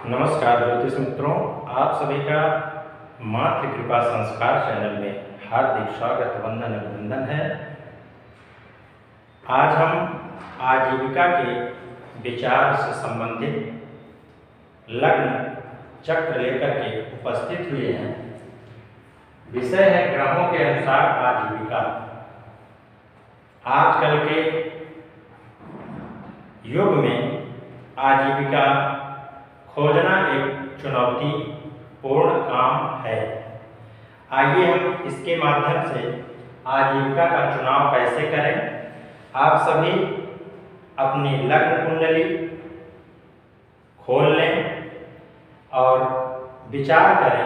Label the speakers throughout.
Speaker 1: नमस्कार ज्योतिष मित्रों, आप सभी का मातृ कृपा संस्कार चैनल में हार्दिक स्वागत वंदन अभिनंदन है। आज हम आजीविका के विचार से संबंधित लग्न चक्र लेकर के उपस्थित हुए हैं। विषय है ग्रहों के अनुसार आजीविका। आजकल के युग में आजीविका खोजना एक चुनौतीपूर्ण काम है। आइए हम इसके माध्यम से आजीविका का चुनाव कैसे करें। आप सभी अपनी लग्न कुंडली खोल लें और विचार करें,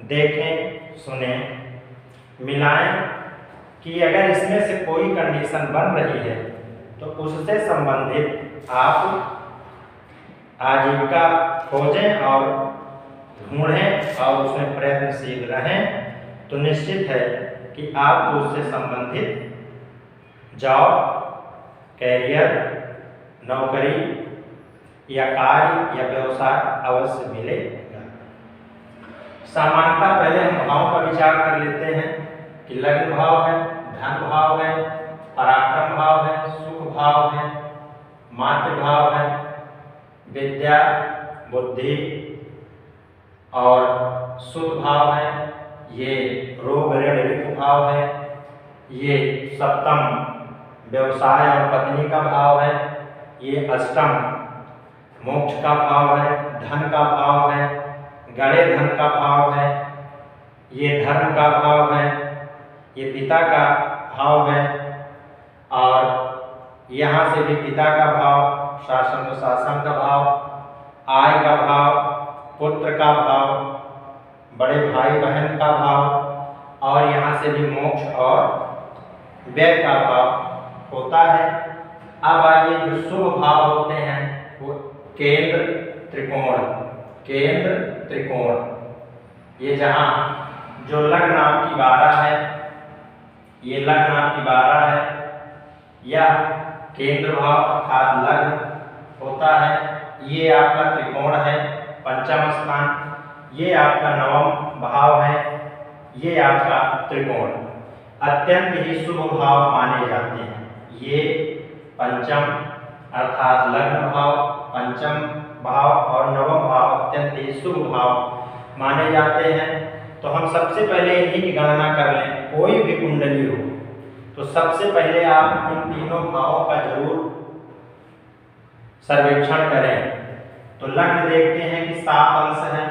Speaker 1: देखें, सुनें, मिलाएं कि अगर इसमें से कोई कंडीशन बन रही है तो उससे संबंधित आप आजीविका खोजें और ढूंढें और उसमें प्रयत्नशील रहें, तो निश्चित है कि आपको उससे संबंधित जॉब, कैरियर, नौकरी या कार्य या व्यवसाय अवश्य मिलेगा। सामान्यतः पहले हम भावों का विचार कर लेते हैं कि लग्न भाव है, धन भाव है, पराक्रम भाव है, सुख भाव है, मातृ भाव है, विद्या, बुद्धि और शुद्ध भाव है, ये रोग ऋण रिपु भाव है, ये सप्तम व्यवसाय और पत्नी का भाव है, ये अष्टम मोक्ष का भाव है, धन का भाव है, गड़े धन का भाव है, ये धर्म का भाव है, ये पिता का भाव है और यहाँ से भी पिता का भाव, शासन शासन का भाव, आय का भाव, पुत्र का भाव, बड़े भाई बहन का भाव और यहाँ से भी मोक्ष और व्यय का भाव होता है। अब आइए जो शुभ भाव होते हैं वो केंद्र त्रिकोण, ये जहाँ जो लग्न आपकी 12 है, ये लग्न आपकी 12 है, या केंद्र भाव अर्थात लग्न होता है, ये आपका त्रिकोण है, पंचम स्थान, ये आपका नवम भाव है, ये आपका त्रिकोण अत्यंत ही शुभ भाव माने जाते हैं। ये पंचम अर्थात लग्न भाव, पंचम भाव और नवम भाव अत्यंत ही शुभ भाव माने जाते हैं। तो हम सबसे पहले इन्हीं की गणना कर लें। कोई भी कुंडली हो तो सबसे पहले आप इन तीनों भावों का जरूर सर्वेक्षण करें। तो लग्न देखते हैं कि 7 अंश हैं।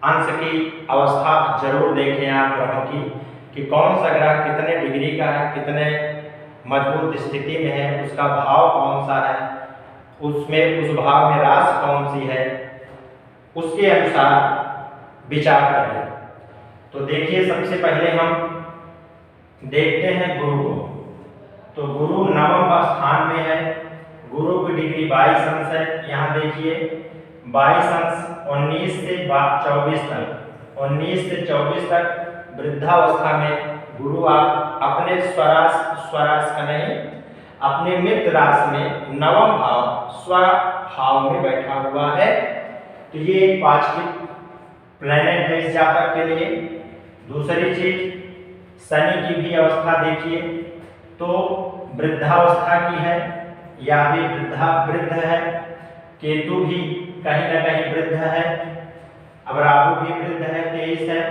Speaker 1: अंश की अवस्था जरूर देखें आप ग्रहों की कि कौन सा ग्रह कितने डिग्री का है, कितने मजबूत स्थिति में है, उसका भाव कौन सा है, उसमें उस भाव में राशि कौन सी है, उसके अनुसार विचार करें। तो देखिए सबसे पहले हम देखते हैं गुरु को। तो गुरु नवम स्थान में है, गुरु की डिग्री 22 अंश है। यहाँ देखिए 22 अंश 19 से 24 तक, 19 से 24 तक वृद्धावस्था में गुरु आप अपने स्वराश का नहीं, अपने मित्र राशि में नवम भाव स्वभाव में बैठा हुआ है। तो ये एक पॉजिटिव प्लैनेट है इस जातक के लिए। दूसरी चीज शनि की भी अवस्था देखिए तो वृद्धावस्था की है, या भी वृद्ध है, केतु भी कहीं ना कहीं वृद्ध है, अब राहु भी वृद्ध है, 23 है।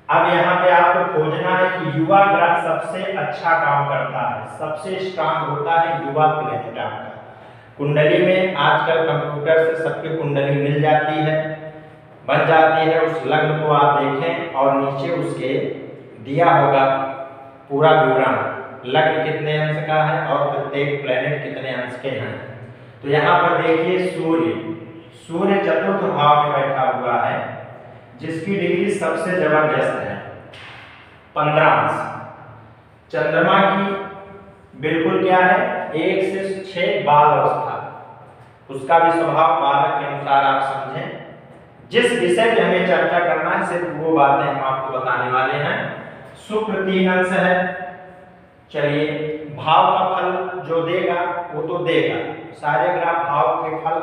Speaker 1: अब यहाँ पे आपको खोजना है कि युवा ग्रह सबसे अच्छा काम करता है, सबसे स्ट्रांग होता है युवा प्लैनेट आपका। कुंडली में आजकल कंप्यूटर से सबके कुंडली मिल जाती है, बन जाती है। उस लग्न को आप देखें और नीचे उसके दिया होगा पूरा विवरण, लग्न कितने अंश का है और प्रत्येक प्लैनेट कितने अंश के हैं। तो यहाँ पर देखिए सूर्य चतुर्थ भाव में बैठा हुआ है, जिसकी डिग्री सबसे जबरदस्त है, 15 अंश। चंद्रमा की बिल्कुल क्या है, 1 से 6 बाल अवस्था, उसका भी स्वभाव बालक के अनुसार आप समझें। जिस विषय पे हमें चर्चा करना है सिर्फ वो बातें हम आपको बताने वाले हैं। शुक्र 3 अंश है। चलिए भाव का फल जो देगा वो तो देगा, सारे ग्रह भाव के फल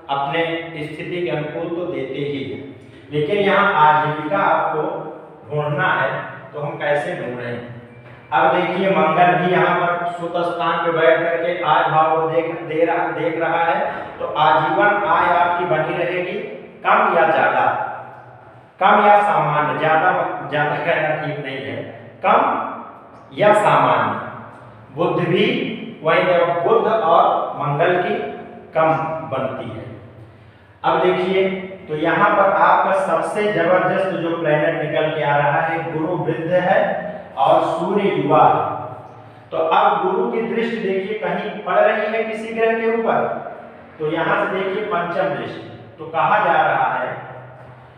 Speaker 1: अपने स्थिति के अनुकूल तो देते ही हैं, लेकिन यहाँ आजीविका आपको ढूंढना है तो हम कैसे ढूंढ रहे हैं। अब देखिए मंगल भी यहाँ पर सुख स्थान पे बैठ करके आय भाव को देख रहा है, तो आजीवन आय आपकी बनी रहेगी कम या ज्यादा, कम या सामान्य, ज्यादा कहना ठीक नहीं है, कम या सामान्य। बुद्ध भी वही बुद्ध और मंगल की कम बनती है। अब देखिए तो यहाँ पर आपका सबसे जबरदस्त जो प्लेनेट निकल के आ रहा है, गुरु वृद्ध है और सूर्य युवा है। तो अब गुरु की दृष्टि देखिए कहीं पड़ रही है किसी ग्रह के ऊपर, तो यहाँ से देखिए पंचम दृष्टि, तो कहा जा रहा है,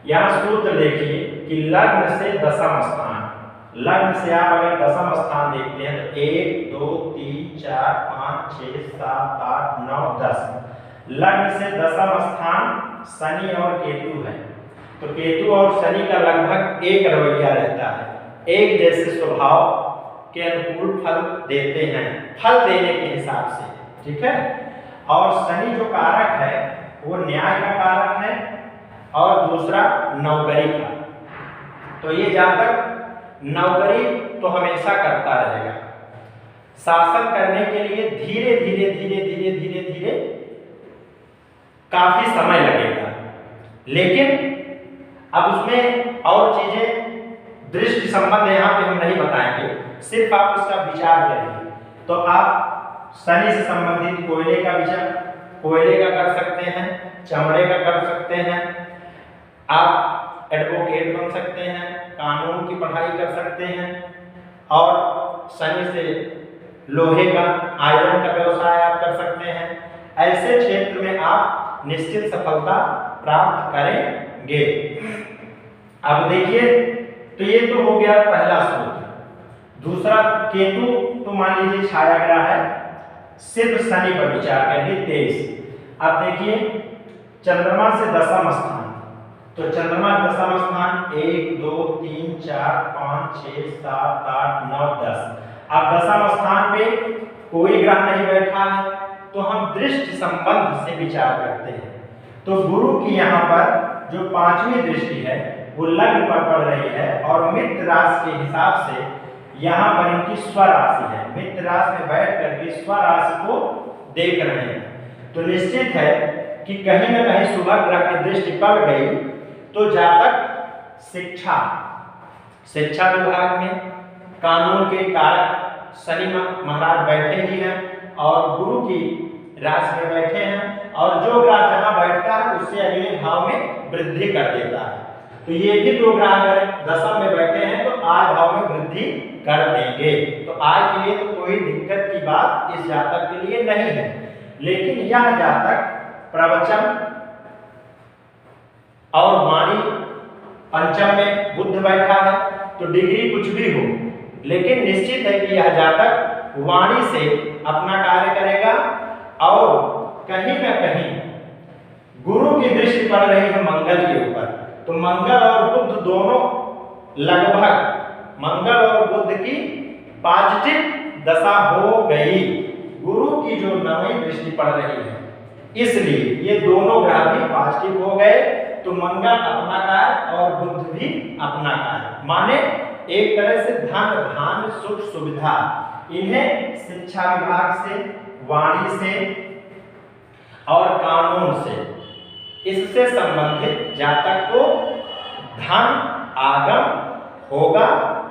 Speaker 1: यहाँ सूत्र देखिए कि लग्न से दशम स्थान, लग्न से आप अगर दशम स्थान देखते हैं तो 1 2 3 4 5 6 7 8 9 10, लग्न से दशम स्थान शनि और केतु है। तो केतु और शनि का लगभग एक रवैया रहता है, एक जैसे स्वभाव के अनुकूल फल देते हैं, फल देने के हिसाब से, ठीक है। और शनि जो कारक है वो न्याय का कारक है और दूसरा नौकरी का। तो ये जातक नौकरी तो हमेशा करता रहेगा, शासन करने के लिए धीरे धीरे धीरे धीरे धीरे धीरे काफी समय लगेगा, लेकिन अब उसमें और चीजें दृष्टि संबंध यहाँ पे हम नहीं बताएंगे, सिर्फ आप उसका विचार करिए। तो आप शनि से संबंधित कोयले का विचार, कोयले का कर सकते हैं, चमड़े का कर सकते हैं, आप एडवोकेट बन सकते हैं, कानून की पढ़ाई कर सकते हैं, और शनि से लोहे का, आयरन का व्यवसाय आप कर सकते हैं। ऐसे क्षेत्र में आप निश्चित सफलता प्राप्त करेंगे। अब देखिए तो ये तो हो गया पहला सूत्र। दूसरा, केतु तो मान लीजिए छाया ग्रह है, सिर्फ शनि पर विचार करिए 23। अब देखिए चंद्रमा से दशम स्थान, तो चंद्रमा दशम स्थान 1 2 3 4 5 6 7 8 9 10। अब दशम स्थान पे कोई ग्रह नहीं बैठा है, तो हम दृष्टि संबंध से विचार करते हैं। तो गुरु की यहाँ पर जो पांचवी दृष्टि है वो लग्न पर पड़ रही है, और मित्र राशि के हिसाब से यहाँ पर इनकी स्वराशि है, मित्र राशि में बैठ करके स्वराशि को देख रहे हैं। तो निश्चित है कि कहीं न कहीं शुभ ग्रह की दृष्टि पड़ गई तो जातक शिक्षा विभाग में कानून के कारक शनि महाराज बैठे ही हैं और गुरु की राशि में बैठे हैं, और जो ग्रह जहां बैठता है उससे अगले भाव में वृद्धि कर देता है। तो ये भी दो ग्रह अगर दशम में बैठे हैं तो आय भाव में वृद्धि कर देंगे। तो आय के लिए तो कोई दिक्कत की बात इस जातक के लिए नहीं है, लेकिन यह जातक प्रवचन और वाणी पंचम में बुध बैठा है, तो डिग्री कुछ भी हो, लेकिन निश्चित है कि यह जातक वाणी से अपना कार्य करेगा, और कहीं न कहीं गुरु की दृष्टि पड़ रही है मंगल के ऊपर, तो मंगल और बुध दोनों लगभग मंगल और बुध की पॉजिटिव दशा हो गई, गुरु की जो नवीं दृष्टि पड़ रही है, इसलिए ये दोनों ग्रह भी पॉजिटिव हो गए। तो मंगल अपना कार्य और बुध भी अपना कार्य, माने एक तरह से धन धान्य सुख सुविधा, इन्हें शिक्षा विभाग से, वाणी से और कानून से, इससे संबंधित जातक को धन आगम होगा,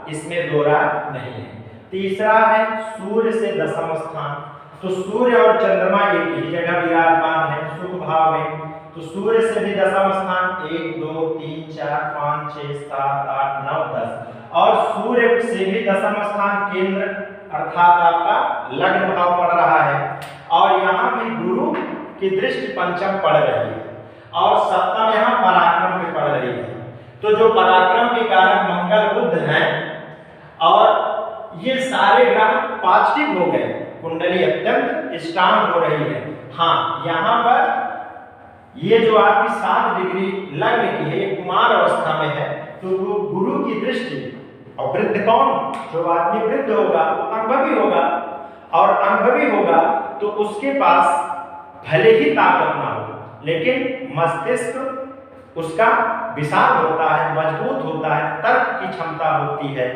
Speaker 1: इसमें दो राय नहीं है। तीसरा है सूर्य से दशम स्थान, तो सूर्य और चंद्रमा एक ही जगह विराजमान है सुख भाव में, तो सूर्य से भी दशम स्थान 1 2 3 4 5 6 7 8 9 10, और सूर्य से भी दशम स्थान केंद्र अर्थात आपका लग्न भाव पड़ रहा है, और यहाँ भी गुरु की दृष्टि पंचम पड़ रही है, और सप्तम यहाँ पराक्रम पे पड़ रही है। तो जो पराक्रम के कारक मंगल बुध हैं, और ये सारे ग्रह पॉजिटिव हो गए, कुंडली अत्यंत स्ट्रांग हो रही है। हाँ, यहाँ पर ये जो आपकी 7 डिग्री लग्न की है, ये कुमार अवस्था में है, तो गुरु की दृष्टि, और वृद्ध कौन, जो आदमी वृद्ध होगा वो अनुभवी होगा, और अनुभवी होगा तो उसके पास भले ही ताकत ना हो, लेकिन मस्तिष्क उसका विशाल होता है, मजबूत होता है, तर्क की क्षमता होती है,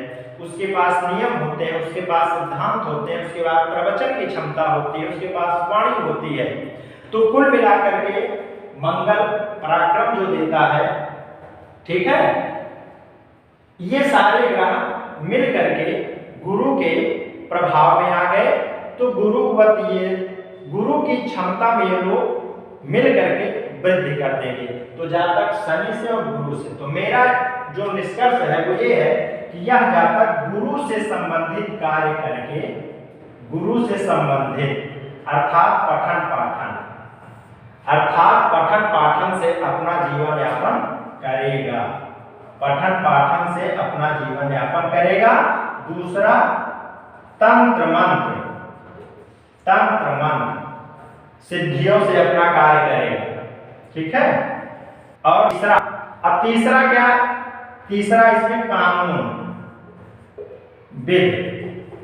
Speaker 1: उसके पास नियम होते हैं, उसके पास सिद्धांत होते हैं, उसके पास प्रवचन की क्षमता होती है, उसके पास वाणी होती है। तो कुल मिलाकर के मंगल पराक्रम जो देता है, ठीक है, ये सारे ग्रह मिल करके गुरु के प्रभाव में आ गए। तो गुरुवत ये गुरु की क्षमता में ये लोग मिल करके वृद्धि कर देंगे। तो जातक शनि से और गुरु से, तो मेरा जो निष्कर्ष है वो ये है कि यह जातक गुरु से संबंधित कार्य करके, गुरु से संबंधित अर्थात पठन पाठन से अपना जीवन यापन करेगा, पठन पाठन से अपना जीवन यापन करेगा। दूसरा तंत्र मंत्र सिद्धियों से अपना कार्य करेगा, ठीक है। और तीसरा, अब तीसरा क्या, तीसरा इसमें कानून विधि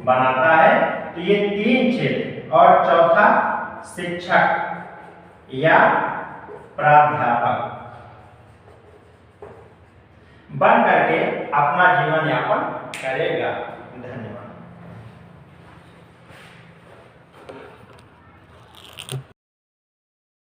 Speaker 1: बनाता है। तो ये 3 क्षेत्र, और चौथा शिक्षक या प्राध्यापक बन करके अपना जीवन यापन करेगा। धन्यवाद।